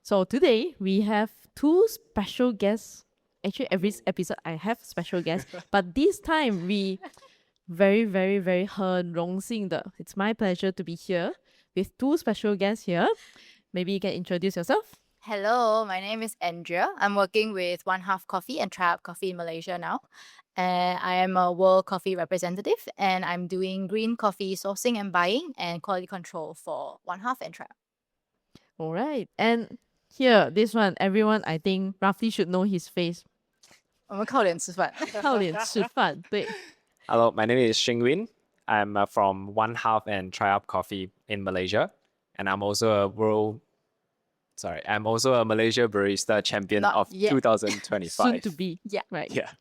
So today we have two special guests. Actually, every episode I have special guests, but this time we very 很荣幸的 it's my pleasure to be here with two special guests here. Maybe you can introduce yourself. Hello, my name is Andrea. I'm working with One Half Coffee and Try Up Coffee in Malaysia now. And I am a World Coffee Representative and I'm doing green coffee sourcing and buying and quality control for One Half and Try Up. All right, and here this one everyone I think roughly should know his face. 我们靠脸吃饭。靠脸吃饭，对。Hello, my name is Shing Win. I'm from One Half and Try Up Coffee in Malaysia, and I'm also a Malaysia Barista Champion Not of yet. 2025. Soon to be. Yeah. Right. Yeah,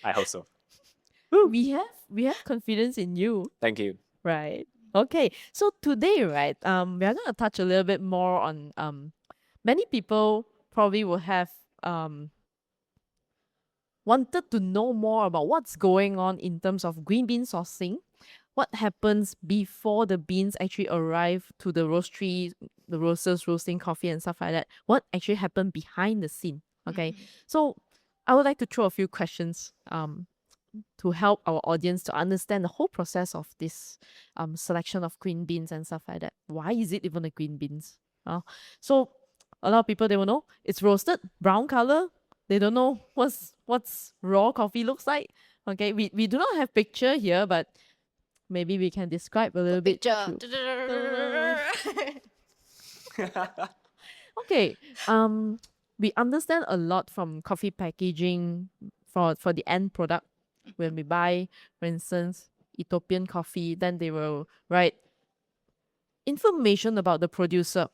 I hope so. We have confidence in you. Thank you. Right. Okay. So today, right, we are gonna touch a little bit more on many people probably will have wanted to know more about what's going on in terms of green bean sourcing. What happens before the beans actually arrive to the roastery, the roasters roasting coffee and stuff like that? What actually happened behind the scene? Okay. So I would like to throw a few questions to help our audience to understand the whole process of this selection of green beans and stuff like that. Why is it even a green beans? So a lot of people, they will know it's roasted, brown color. They don't know what's raw coffee looks like. Okay, we do not have picture here, but maybe we can describe a little bit. Picture. Okay, we understand a lot from coffee packaging for the end product. When we buy, for instance, Ethiopian coffee, then they will write information about the producer.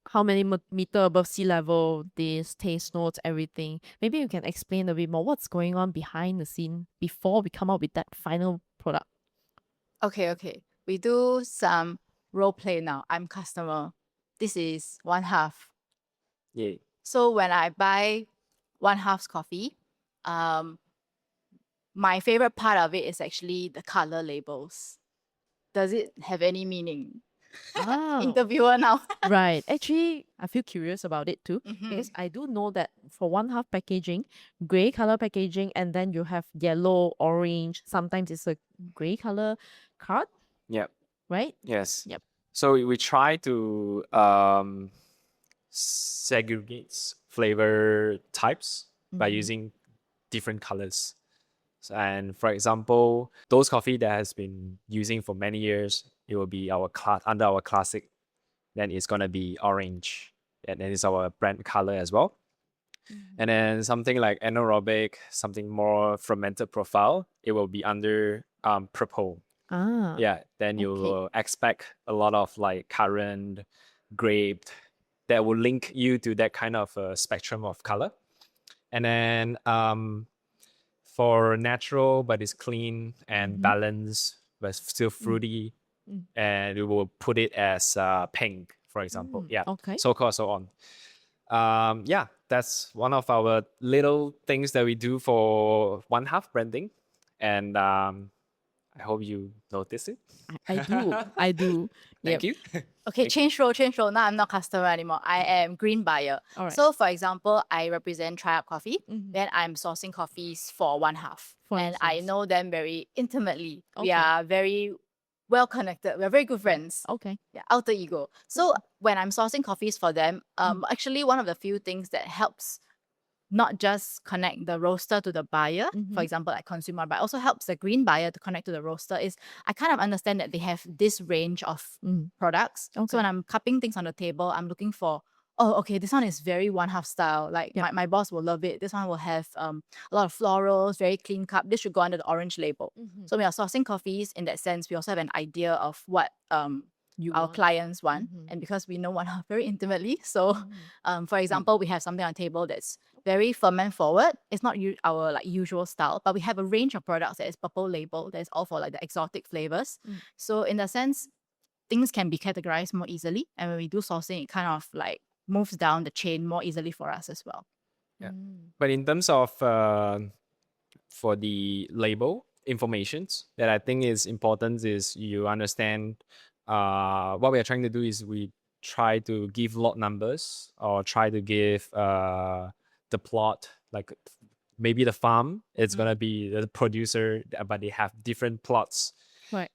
How many meter above sea level, this, taste notes, everything. Maybe you can explain a bit more what's going on behind the scene before we come up with that final product. Okay. We do some role play now. I'm customer. This is One Half. Yay. So when I buy One Half's coffee, my favorite part of it is actually the color labels. Does it have any meaning? Interviewer now. Right. Actually, I feel curious about it too. Because I do know that for One Half packaging, gray color packaging, and then you have yellow, orange. Sometimes it's a gray color card, Yep. right? Yes. Yep. So we try to segregate flavor types by using different colors. And for example, those coffee that has been using for many years, it will be under our classic. Then it's gonna be orange, and then it's our brand color as well. And then something like anaerobic, something more fermented profile, it will be under purple. Yeah, then you will expect a lot of like currant, grape that will link you to that kind of spectrum of color. And then for natural, but it's clean and balanced, but still fruity, and we will put it as pink, for example. Yeah. Okay. So forth, so on. Yeah, that's one of our little things that we do for One Half branding, and I hope you notice it. I do. Thank you. Okay, change role. Now I'm not customer anymore. I am green buyer. All right. So for example, I represent Try Up Coffee. Then I'm sourcing coffees for One Half. And I know them very intimately. We are very well connected. We're very good friends. Okay. Yeah, alter ego. So when I'm sourcing coffees for them, actually one of the few things that helps not just connect the roaster to the buyer, for example, like consumer, but also helps the green buyer to connect to the roaster is I kind of understand that they have this range of products. Okay. So when I'm cupping things on the table, I'm looking for, oh, okay, this one is very One Half style. Like my boss will love it. This one will have a lot of florals, very clean cup. This should go under the orange label. So when we are sourcing coffees, in that sense, we also have an idea of what our clients want. And because we know One Half very intimately, so for example, we have something on the table that's very ferment forward. It's not our like usual style, but we have a range of products that is purple label that is all for like the exotic flavors. So in that sense, things can be categorized more easily, and when we do sourcing, it kind of like moves down the chain more easily for us as well. Yeah. But in terms of for the label informations that I think is important is you understand what we are trying to do is we try to give lot numbers or try to give the plot, like maybe the farm, it's gonna be the producer, but they have different plots Right.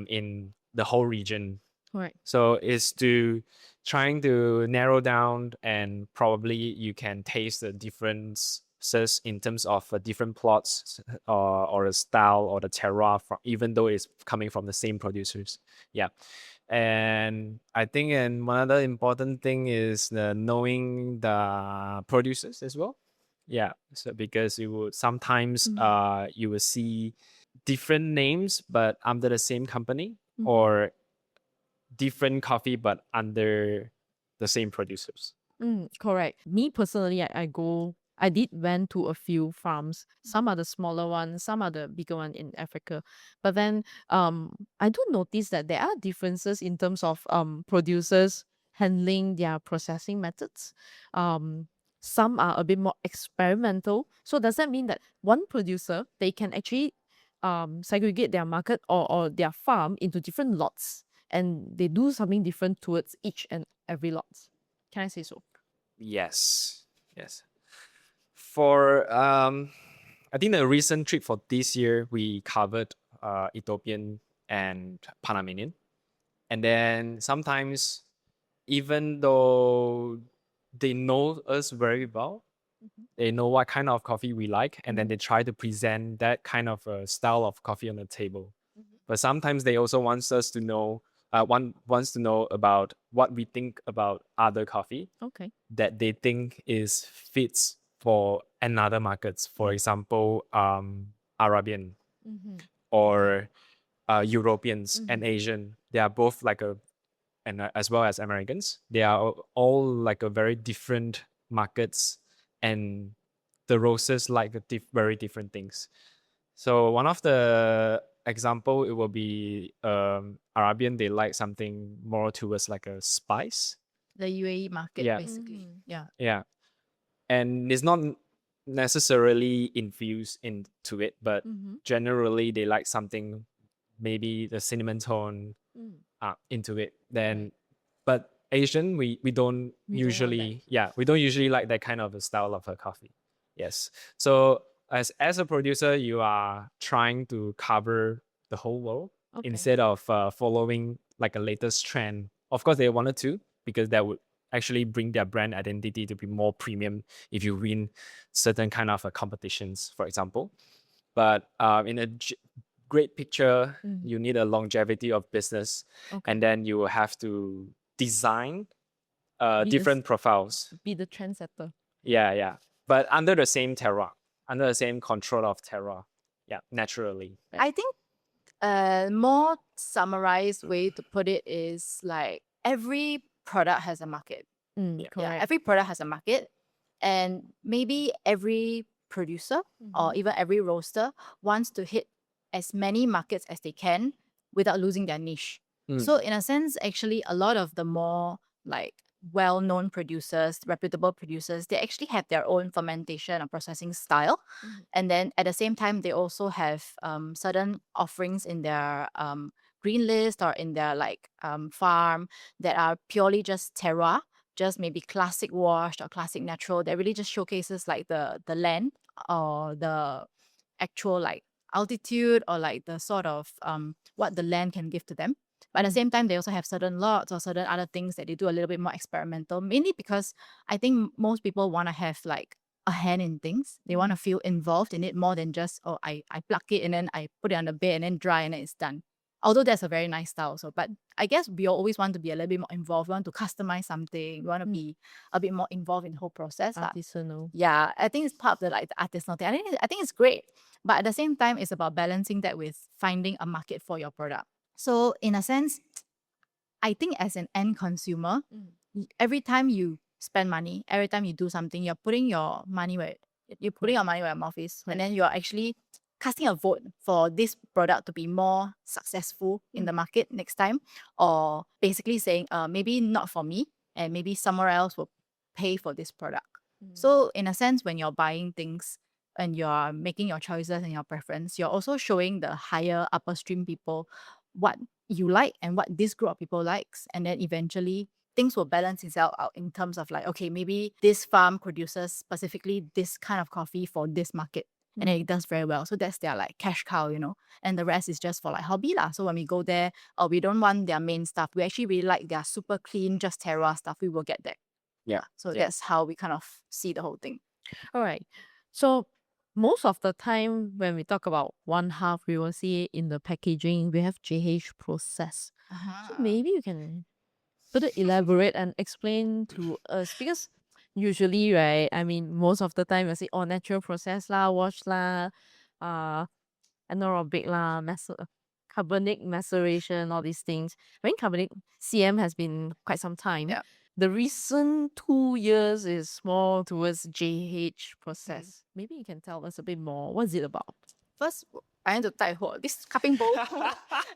in the whole region. Right. So it's to trying to narrow down, and probably you can taste the differences in terms of different plots or the style or the terroir, from, even though it's coming from the same producers. Yeah. And I think one other important thing is knowing the producers as well. Yeah. So because you would sometimes you will see different names but under the same company, or different coffee but under the same producers. Correct. Me personally, I did went to a few farms. Some are the smaller ones, some are the bigger one in Africa. But then I do notice that there are differences in terms of producers handling their processing methods. Some are a bit more experimental. So does that mean that one producer, they can actually segregate their market or their farm into different lots, and they do something different towards each and every lot? Can I say so? Yes. For I think the recent trip for this year, we covered Ethiopian and Panamanian. And then sometimes, even though they know us very well, they know what kind of coffee we like, and then they try to present that kind of style of coffee on the table. But sometimes they also wants us to know, wants to know about what we think about other coffee Okay. that they think is fits for another markets. For example, Arabian or Europeans and Asian. They are both like and as well as Americans. They are all like a very different markets, and the roasters like very different things. So one of the example, it will be Arabian. They like something more towards like a spice. The UAE market, Yeah. basically. Yeah. Yeah. And it's not necessarily infused into it, but generally they like something, maybe the cinnamon tone into it. Then, but Asian, we don't We don't want usually, we don't usually like that kind of a style of a coffee. Yes. So as a producer, you are trying to cover the whole world instead of following like a latest trend. Of course, they wanted to, because that would actually bring their brand identity to be more premium if you win certain kind of competitions, for example. But in a great picture, you need a longevity of business, and then you will have to design different profiles. Be the trendsetter. Yeah. But under the same terroir, under the same control of terroir. Yeah, naturally. I think a more summarized way to put it is like every product has a market. Correct. Every product has a market, and maybe every producer or even every roaster wants to hit as many markets as they can without losing their niche. So in a sense, actually, a lot of the more like well-known producers, reputable producers, they actually have their own fermentation or processing style. And then at the same time, they also have certain offerings in their green list or in their like farm that are purely just terroir, just maybe classic washed or classic natural, that really just showcases like the land or the actual like altitude or like the sort of what the land can give to them. But at the same time, they also have certain lots or certain other things that they do a little bit more experimental, mainly because I think most people want to have like a hand in things. They want to feel involved in it more than just, oh, I pluck it and then I put it on the bed and then dry and then it's done. Although that's a very nice style also. But I guess we always want to be a little bit more involved. We want to customize something. We want to be a bit more involved in the whole process. Artisanal. Yeah, I think it's part of the like the artisanal thing. I think it's great. But at the same time, it's about balancing that with finding a market for your product. So in a sense, I think as an end consumer, every time you spend money, every time you do something, you're putting your money where your mouth is, and then you're actually casting a vote for this product to be more successful in the market next time, or basically saying, maybe not for me, and maybe somewhere else will pay for this product. So in a sense, when you're buying things and you're making your choices and your preference, you're also showing the higher upper stream people what you like and what this group of people likes, and then eventually things will balance itself out in terms of like, okay, maybe this farm produces specifically this kind of coffee for this market. And then it does very well. So that's their like cash cow, you know. And the rest is just for like hobby lah. So when we go there, we don't want their main stuff. We actually really like their super clean, just terroir stuff. We will get that. Yeah. So that's how we kind of see the whole thing. All right. So most of the time when we talk about one half, we will see it in the packaging. We have JH process. So maybe you can further elaborate and explain to us, because usually, right, I mean, most of the time you say, oh, natural process lah, wash lah, anaerobic lah, carbonic maceration, all these things. I mean, carbonic CM has been quite some time. Yeah. The recent 2 years is more towards JH process. Maybe you can tell us a bit more. What's it about? First, I need to 带货. This cupping bowl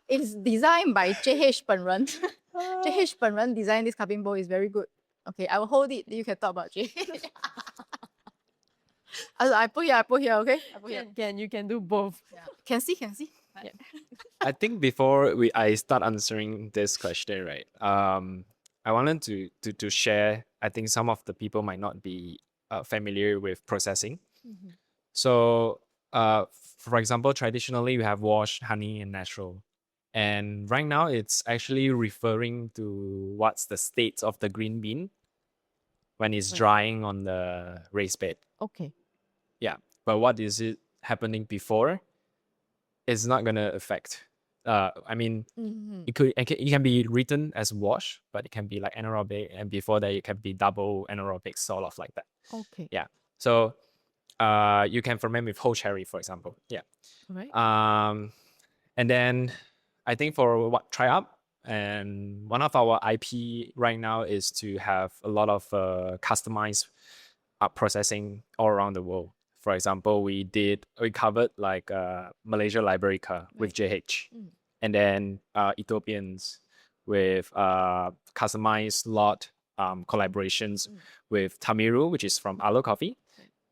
is designed by JH 本人. JH 本人 designed this cupping bowl. Is very good. Okay, I will hold it. You can talk about JH. I put here, okay? I put here. You can do both. Yeah. Can see. Yeah. I think before I start answering this question, right? I wanted to share. I think some of the people might not be familiar with processing. So, for example, traditionally we have wash, honey, and natural. And right now it's actually referring to what's the state of the green bean when it's drying on the raised bed. Okay. Yeah. But what is it happening before? It's not gonna affect. I mean, it can be written as wash, but it can be like anaerobic, and before that it can be double anaerobic, sort of like that. Okay. Yeah. So you can ferment with whole cherry, for example. Yeah. All right. And then I think for what try up, and one of our IP right now is to have a lot of customized processing all around the world. For example, we covered like Malaysia Liberica with JH, and then Ethiopians with customized lot collaborations with Tamiru, which is from Alo Coffee,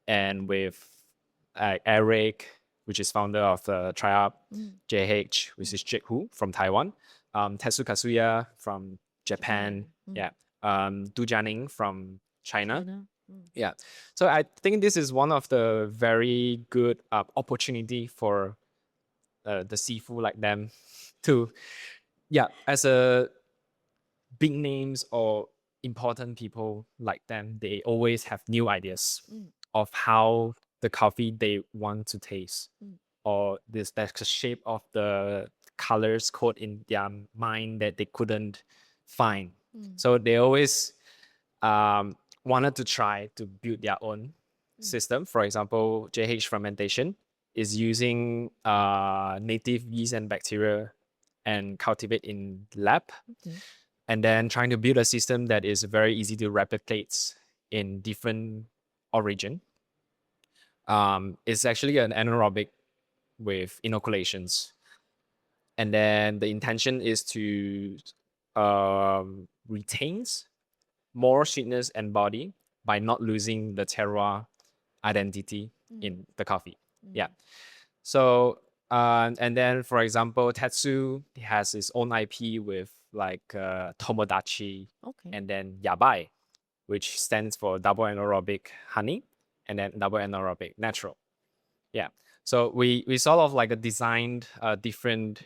and with Eric, which is founder of the Triup, JH, which is Jake Hu from Taiwan, Tetsu Kasuya from Japan, Du Jianing from China. Yeah, so I think this is one of the very good opportunity for the seafood like them to, as a big names or important people like them, they always have new ideas of how the coffee they want to taste, or that's the shape of the colors code in their mind that they couldn't find. So they always wanted to try to build their own system. For example, JH fermentation is using native yeast and bacteria and cultivate in lab, and then trying to build a system that is very easy to replicate in different origin. It's actually an anaerobic with inoculations, and then the intention is to retains more sweetness and body by not losing the terroir identity in the coffee. Yeah. So and then for example, Tetsu has its own IP with like Tomodachi, and then Yabai, which stands for double anaerobic honey, and then double anaerobic natural. Yeah. So we sort of like a designed different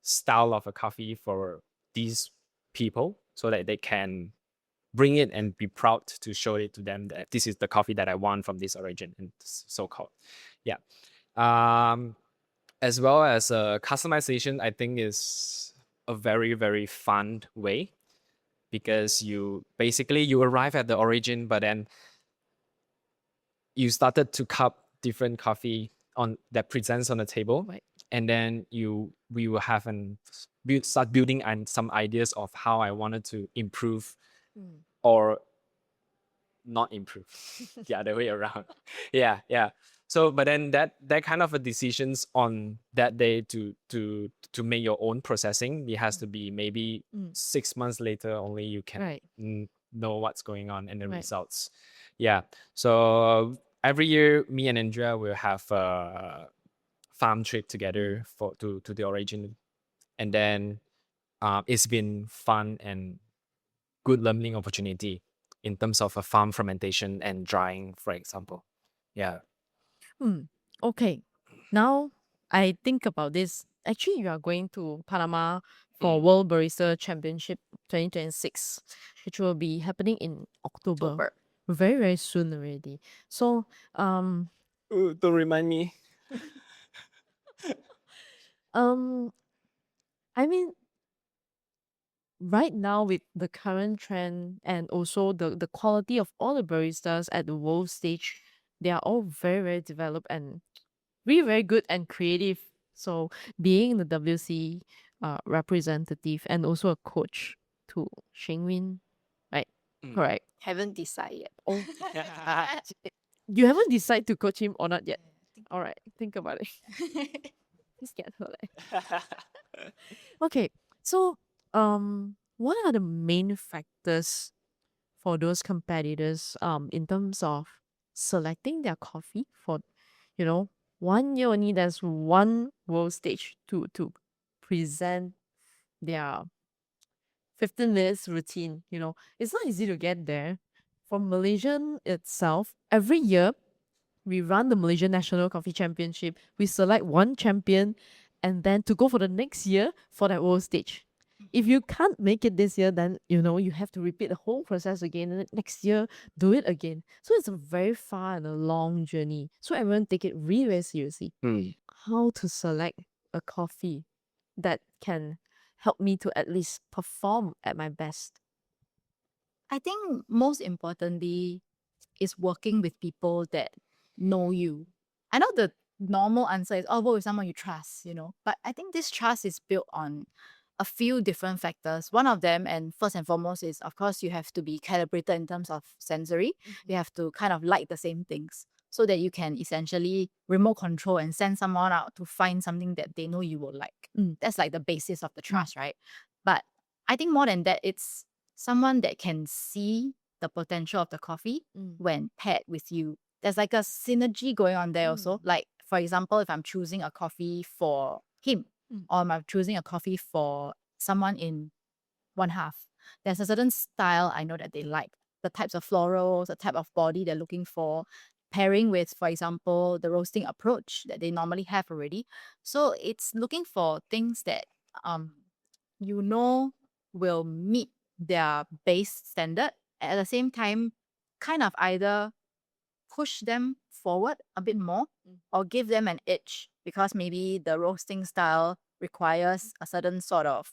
style of a coffee for these people so that they can bring it and be proud to show it to them that this is the coffee that I want from this origin and so-called. Yeah. As well as customization, I think is a very, very fun way, because you arrive at the origin, but then you started to cup different coffee that presents on the table. Right. And then we will have start building some ideas of how I wanted to improve or not improve. The other way around. Yeah. So, but then that kind of a decisions on that day to make your own processing, it has to be maybe 6 months later only you can know what's going on and the results. Yeah. So every year, me and Andrea will have a farm trip together to the origin, and then it's been fun and good learning opportunity in terms of a farm fermentation and drying, for example. Yeah. Okay. Now I think about this. Actually, you are going to Panama for World Barista Championship 2026, which will be happening in October. October. Very, very soon already. So, Ooh, don't remind me. I mean, right now with the current trend and also the quality of all the baristas at the world stage, they are all very, very developed and really very good and creative. So being the WC representative and also a coach to Shing Win, right? Correct. Haven't decided yet. Oh, you haven't decided to coach him or not yet. All right, think about it. Please get her. Okay, so what are the main factors for those competitors in terms of selecting their coffee for, 1 year only there's one world stage to present their 15 minutes routine. It's not easy to get there. For Malaysian itself, every year we run the Malaysia National Coffee Championship. We select one champion and then to go for the next year for that world stage. If you can't make it this year, then you have to repeat the whole process again, and then next year do it again. So it's a very far and a long journey. So everyone take it really, very seriously. How to select a coffee that can help me to at least perform at my best? I think most importantly is working with people that know you. I know the normal answer is, oh, work with someone you trust, but I think this trust is built on a few different factors. One of them, and first and foremost, is of course you have to be calibrated in terms of sensory. You have to kind of like the same things so that you can essentially remote control and send someone out to find something that they know you will like. That's like the basis of the trust, right? But I think more than that, it's someone that can see the potential of the coffee when paired with you. There's like a synergy going on there also. Like, for example, if I'm choosing a coffee for him or I'm choosing a coffee for someone in one half, there's a certain style I know that they like. The types of florals, the type of body they're looking for, pairing with, for example, the roasting approach that they normally have already. So it's looking for things that will meet their base standard, at the same time kind of either push them forward a bit more or give them an edge, because maybe the roasting style requires a certain sort of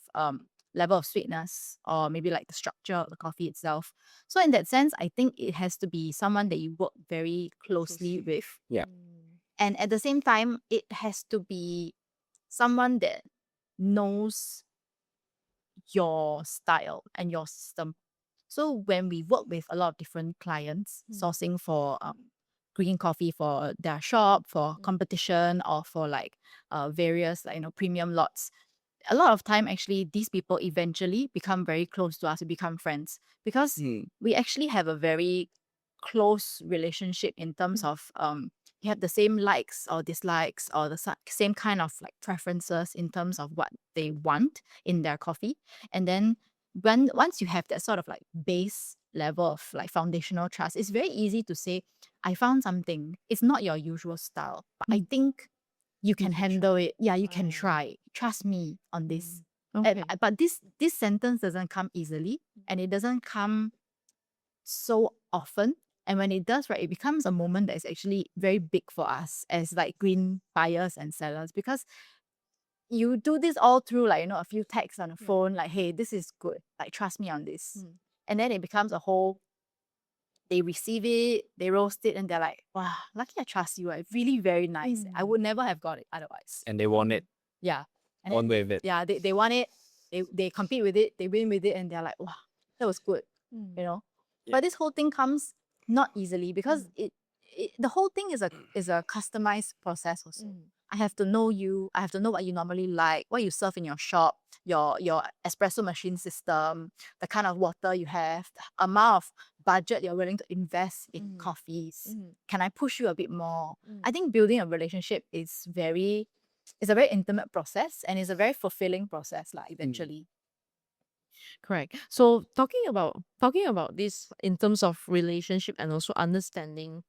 level of sweetness, or maybe like the structure of the coffee itself. So in that sense, I think it has to be someone that you work very closely with. Yeah. And at the same time, it has to be someone that knows your style and your system. So when we work with a lot of different clients sourcing for green coffee for their shop, for competition, or for like various premium lots, a lot of time actually these people eventually become very close to us. We become friends because we actually have a very close relationship in terms of you have the same likes or dislikes, or the same kind of like preferences in terms of what they want in their coffee. And then once you have that sort of like base level of like foundational trust, it's very easy to say, I found something, it's not your usual style, but I think you can handle it. Yeah, you can try. Trust me on this. Okay. But this sentence doesn't come easily, and it doesn't come so often. And when it does, right, it becomes a moment that is actually very big for us as like green buyers and sellers, because you do this all through like, a few texts on the phone, like, hey, this is good. Like, trust me on this. And then it becomes a whole, they receive it, they roast it, and they're like, wow, lucky I trust you. It's really very nice. I would never have got it otherwise. And they want it. Yeah. And On then, with it. yeah, they want it. They compete with it. They win with it. And they're like, wow, that was good. Yeah. But this whole thing comes not easily, because the whole thing is a customized process also. I have to know you. I have to know what you normally like, what you serve in your shop, your espresso machine system, the kind of water you have, the amount of budget you're willing to invest in coffees. Can I push you a bit more? I think building a relationship is a very intimate process, and it's a very fulfilling process eventually. Correct. So talking about this in terms of relationship and also understanding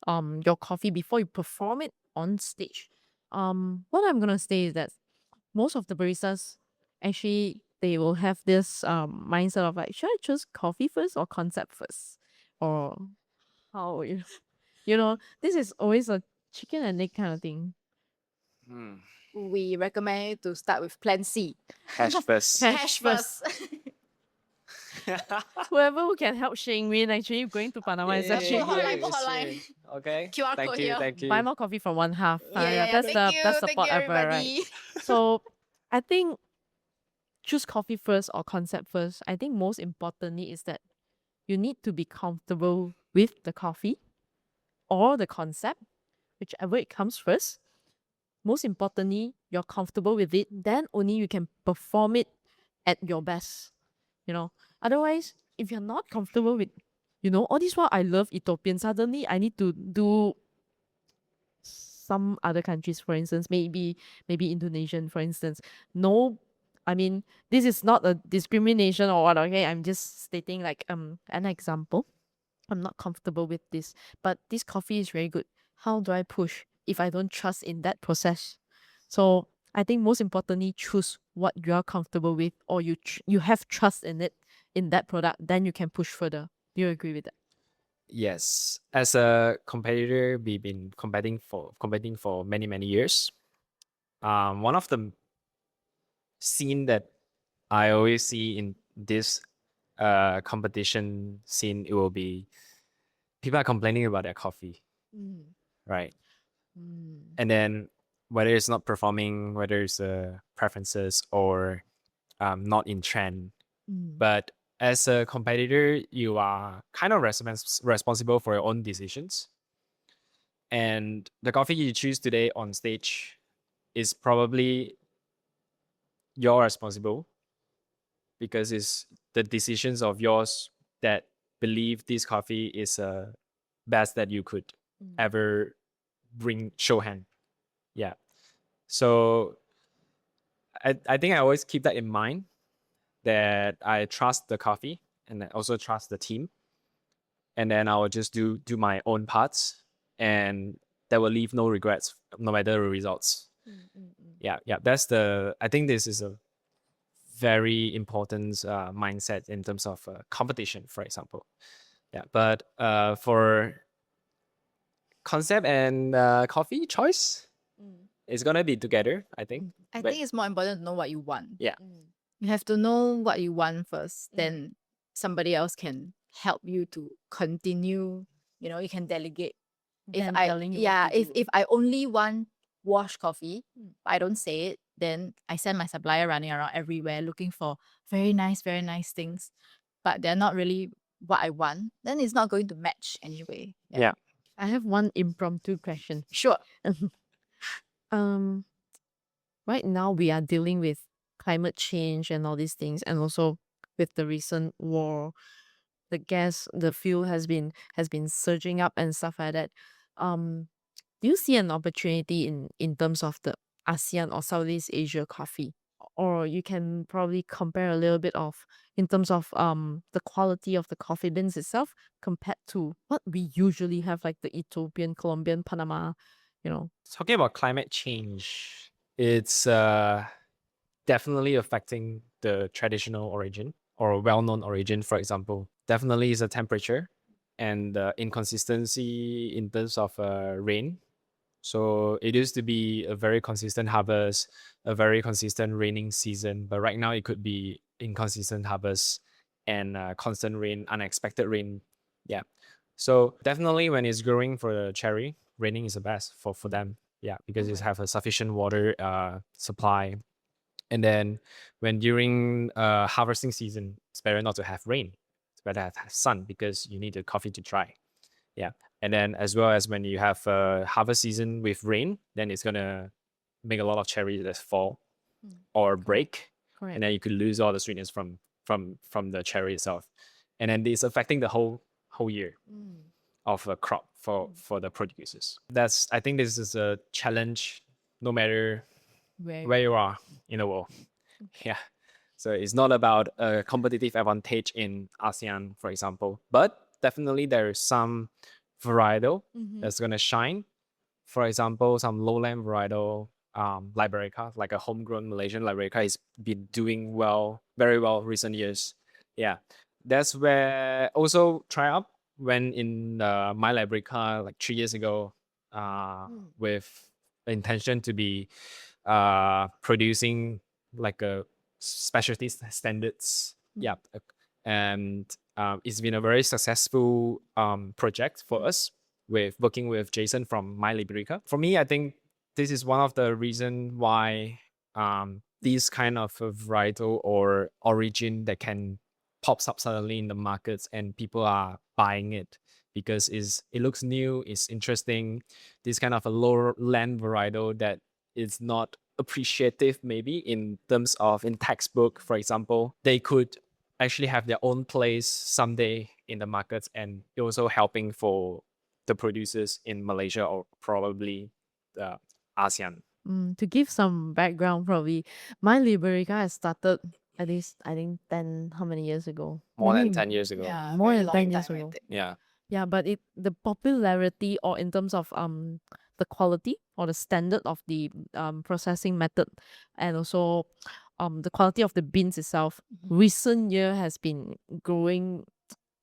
your coffee before you perform it on stage. What I'm gonna say is that most of the baristas actually they will have this mindset of like, should I choose coffee first or concept first? Or how you know, this is always a chicken and egg kind of thing. We recommend you to start with plan C. Hash first. Hash first. Whoever who can help Shing Win actually going to Panama is actually yeah, good. yeah. hotline. Okay. QR Thank code you. here. Thank you. Buy more coffee for 1/2. Yeah. That's Thank the you. best Thank support you, ever, right? everybody. So I think choose coffee first or concept first. I think most importantly is that you need to be comfortable with the coffee or the concept, whichever it comes first. Most importantly, you're comfortable with it, then only you can perform it at your best. You know, otherwise, if you're not comfortable with, all this while I love Ethiopian, suddenly I need to do some other countries, for instance, maybe Indonesian, for instance. No, I mean, this is not a discrimination or what, okay? I'm just stating like an example. I'm not comfortable with this, but this coffee is very good. How do I push if I don't trust in that process? So I think most importantly, choose what you are comfortable with, or you have trust in it, in that product. Then you can push further. Do you agree with that? Yes. As a competitor, we've been competing for many years. One of the scene that I always see in this competition scene, it will be people are complaining about their coffee, right? And then whether it's not performing, whether it's preferences or not in trend. But as a competitor, you are kind of responsible for your own decisions. And the coffee you choose today on stage is probably your responsible because it's the decisions of yours that believe this coffee is best that you could ever show hand. Yeah. So I think I always keep that in mind that I trust the coffee and I also trust the team. And then I will just do my own parts and that will leave no regrets no matter the results. Yeah. I think this is a very important mindset in terms of competition, for example. Yeah, but for concept and coffee choice, it's gonna be together, I think. I But think it's more important to know what you want. yeah, You have to know what you want first, then somebody else can help you to continue. You can delegate. Them telling you what to do. If I only want washed coffee, but I don't say it, then I send my supplier running around everywhere looking for very nice things, but they're not really what I want, then it's not going to match anyway. yeah. I have one impromptu question. Sure. Um, right now we are dealing with climate change and all these things, and also with the recent war, the fuel has been surging up and stuff like that. Do you see an opportunity in terms of the ASEAN or Southeast Asia coffee? Or you can probably compare a little bit of in terms of the quality of the coffee beans itself compared to what we usually have, like the Ethiopian, Colombian, Panama, Talking about climate change, it's definitely affecting the traditional origin or well-known origin. For example, definitely is the temperature and the inconsistency in terms of rain. So it used to be a very consistent harvest, a very consistent raining season, but right now it could be inconsistent harvest and constant rain, unexpected rain. Yeah. So definitely when it's growing for the cherry, raining is the best for them. Yeah, because it have a sufficient water supply. And then when during harvesting season, it's better not to have rain. It's better to have sun because you need the coffee to dry. Yeah. And then as well as when you have a harvest season with rain, then it's gonna make a lot of cherries that fall or break. correct. And then you could lose all the sweetness from the cherry itself. And then it's affecting the whole year of a crop for the producers. I think this is a challenge no matter where you are in the world. Yeah. So it's not about a competitive advantage in ASEAN, for example, but definitely there is some varietal that's going to shine. For example, some lowland varietal Liberica, like a homegrown Malaysian Liberica, has been doing well, very well recent years. Yeah, that's where also try up when in my Liberica like 3 years ago, with intention to be producing like a specialty standards. Yeah, and it's been a very successful project for us with working with Jason from My Liberica. For me, I think this is one of the reason why these kind of a varietal or origin that can pops up suddenly in the markets and people are buying it because it looks new, it's interesting. This kind of a lower land varietal that is not appreciative maybe in terms of in textbook, for example, they could actually have their own place someday in the markets and also helping for the producers in Malaysia or probably the ASEAN. To give some background, probably My Liberica has started at least I think 10 how many years ago? More than Maybe 10 years ago. Yeah, more very than long 10 years time, I ago. think. Yeah. Yeah, but the popularity or in terms of the quality or the standard of the processing method and also the quality of the beans itself, recent year has been growing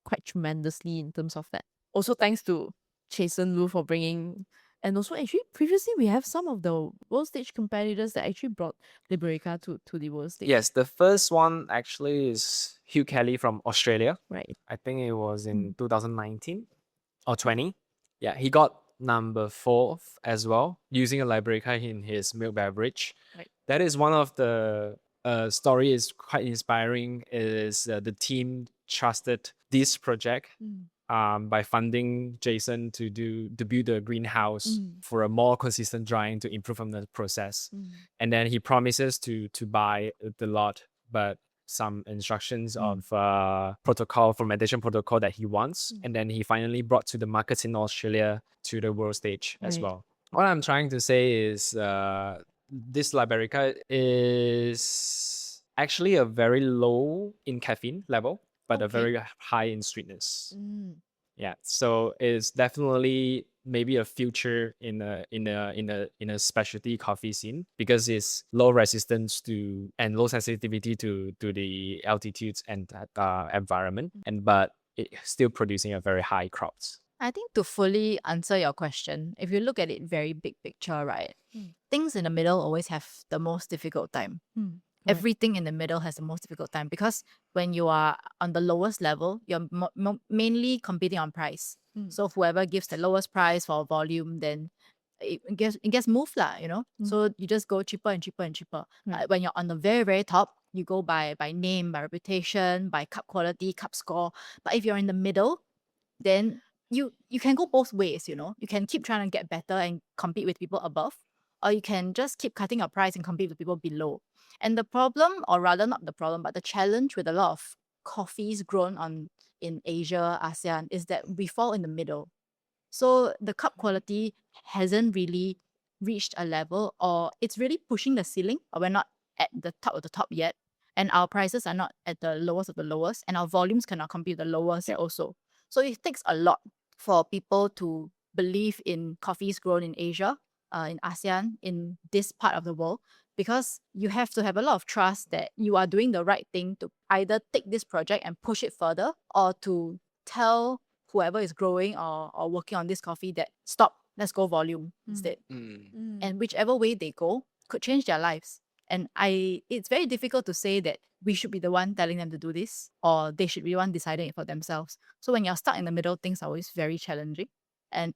quite tremendously in terms of that. Also thanks to Jason Lu for bringing, and also actually previously we have some of the world stage competitors that actually brought Liberica to the world stage. Yes, the first one actually is Hugh Kelly from Australia. Right. I think it was in 2019 or 20. Yeah, he got number 4 as well using a Liberica in his milk beverage. Right. That is one of the story is quite inspiring. Is the team trusted this project by funding Jason to build a greenhouse for a more consistent drying to improve on the process, and then he promises to buy the lot, but some instructions of protocol fermentation protocol that he wants, and then he finally brought to the markets in Australia to the world stage as Right. well. What I'm trying to say is this Liberica is actually a very low in caffeine level, but a very high in sweetness. Yeah, so it's definitely maybe a future in a specialty coffee scene because it's low resistance to and low sensitivity to the altitudes and environment, and but it's still producing a very high crops. I think to fully answer your question, if you look at it very big picture, right, things in the middle always have the most difficult time. Everything in the middle has the most difficult time because when you are on the lowest level, you're mainly competing on price. So whoever gives the lowest price for volume, then it gets moved lah, you know. So you just go cheaper and cheaper and cheaper. When you're on the very, very top, you go by name, by reputation, by cup quality, cup score. But if you're in the middle, then you can go both ways, you know. You can keep trying to get better and compete with people above, or you can just keep cutting your price and compete with people below. And the problem, or rather not the problem, but the challenge with a lot of coffees grown in Asia, ASEAN, is that we fall in the middle. So the cup quality hasn't really reached a level, or it's really pushing the ceiling, or we're not at the top of the top yet. And our prices are not at the lowest of the lowest, and our volumes cannot compete with the lowest also. So it takes a lot for people to believe in coffees grown in Asia, in ASEAN, in this part of the world, because you have to have a lot of trust that you are doing the right thing to either take this project and push it further, or to tell whoever is growing or working on this coffee that stop, let's go volume instead. And whichever way they go could change their lives. And it's very difficult to say that we should be the one telling them to do this, or they should be the one deciding it for themselves. So when you're stuck in the middle, things are always very challenging. And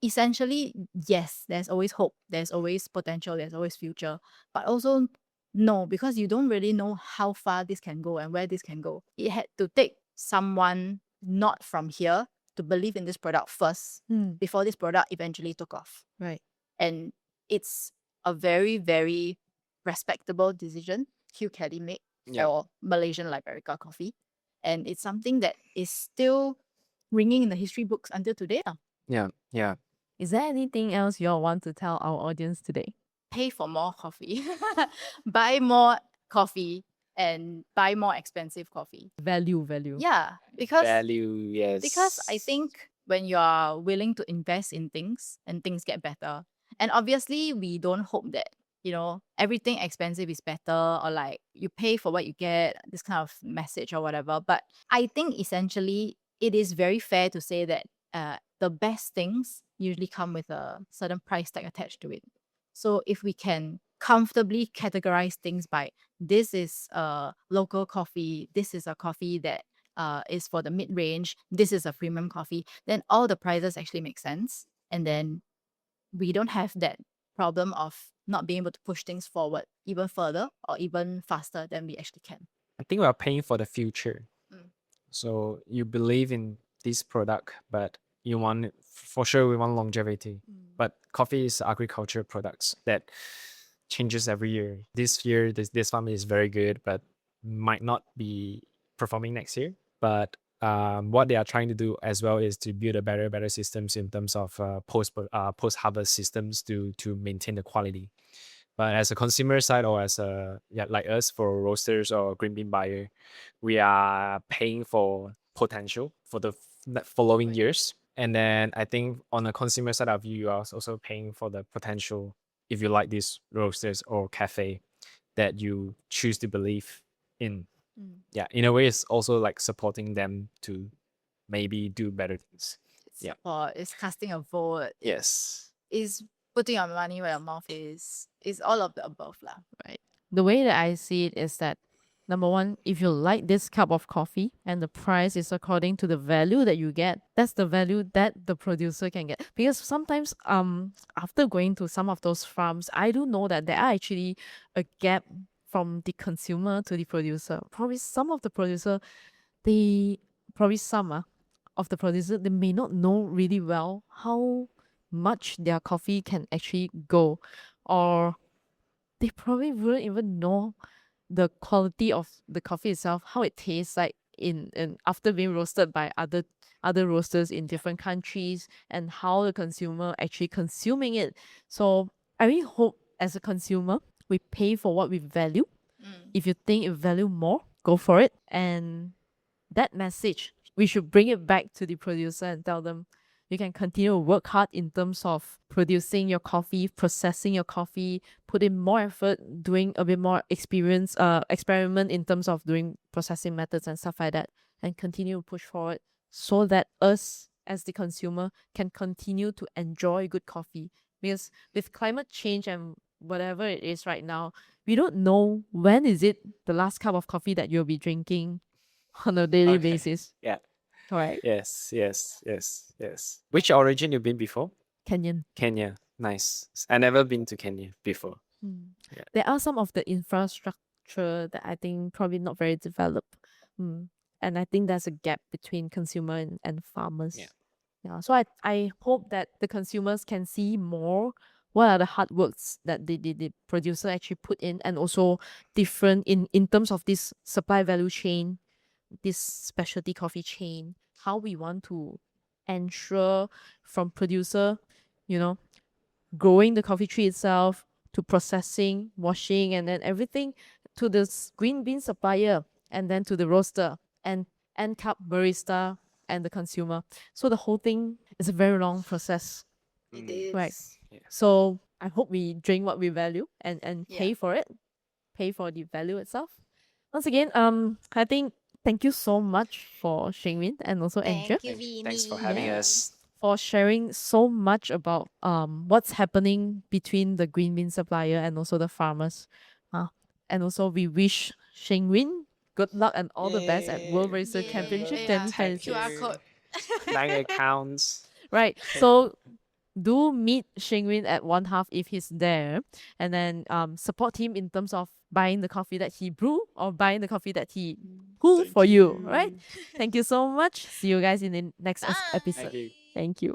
essentially, yes, there's always hope, there's always potential, there's always future. But also, no, because you don't really know how far this can go and where this can go. It had to take someone not from here to believe in this product first before this product eventually took off. Right. And it's a very, very respectable decision Hugh Kelly made for Malaysian Liberica coffee. And it's something that is still ringing in the history books until today. Yeah. Is there anything else you all want to tell our audience today? Pay for more coffee. Buy more coffee. and buy more expensive coffee. Value. Yeah, because Value, yes. I think when you are willing to invest in things and things get better, and obviously we don't hope that, everything expensive is better, or like you pay for what you get, this kind of message or whatever. But I think essentially it is very fair to say that the best things usually come with a certain price tag attached to it. So if we can comfortably categorize things by, this is a local coffee, this is a coffee that is for the mid-range, this is a premium coffee, then all the prices actually make sense. And then we don't have that problem of not being able to push things forward even further or even faster than we actually can. I think we are paying for the future. Mm. So you believe in this product, but you want, for sure, we want longevity. But coffee is agriculture products that changes every year. This year, this farm is very good, but might not be performing next year. But what they are trying to do as well is to build a better systems in terms of post harvest systems to maintain the quality. But as a consumer side, or as like us, for roasters or green bean buyer, we are paying for potential for the following years. And then I think on the consumer side of you are also paying for the potential, if you like these roasters or cafe that you choose to believe in. Yeah, in a way, it's also like supporting them to maybe do better things. Yeah. Support, it's casting a vote, Yes. is putting your money where your mouth is all of the above lah. Right. The way that I see it is that, number one, if you like this cup of coffee and the price is according to the value that you get, that's the value that the producer can get. Because sometimes after going to some of those farms, I do know that there are actually a gap from the consumer to the producer. Probably some of the producer, they may not know really well how much their coffee can actually go, or they probably wouldn't even know the quality of the coffee itself, how it tastes like in after being roasted by other roasters in different countries, and how the consumer actually consuming it. So I really hope as a consumer we pay for what we value. If you think you value more, go for it. And that message, we should bring it back to the producer and tell them, you can continue to work hard in terms of producing your coffee, processing your coffee, put in more effort, doing a bit more experiment in terms of doing processing methods and stuff like that, and continue to push forward so that us as the consumer can continue to enjoy good coffee. Because with climate change and whatever it is right now, we don't know when is it the last cup of coffee that you'll be drinking on a daily basis. Yeah. Correct. Yes. Which origin you been before? Kenyan. Kenya. Nice. I never been to Kenya before. Yeah. There are some of the infrastructure that I think probably not very developed. And I think there's a gap between consumer and farmers. Yeah. So I hope that the consumers can see more what are the hard works that the producer actually put in, and also different in terms of this supply value chain, this specialty coffee chain, how we want to ensure from producer, growing the coffee tree itself, to processing, washing, and then everything to this green bean supplier, and then to the roaster, and end cup barista and the consumer. So the whole thing is a very long process. It is. Right. Yeah. So I hope we drink what we value and pay for it, pay for the value itself. Once again, I think thank you so much for Shing Win and also Andrea Thank you, Vinnie. Thanks for having us. for sharing so much about what's happening between the green bean supplier and also the farmers. And also we wish Shing Win good luck and all the best at World Barista Championship Yeah. 2026. QR code. Bank accounts. Right. So do meet Shing Win at one half if he's there, and then support him in terms of buying the coffee that he brew or buying the coffee that he pull for you. Right. Thank you so much. See you guys in the next episode. Thank you. Thank you.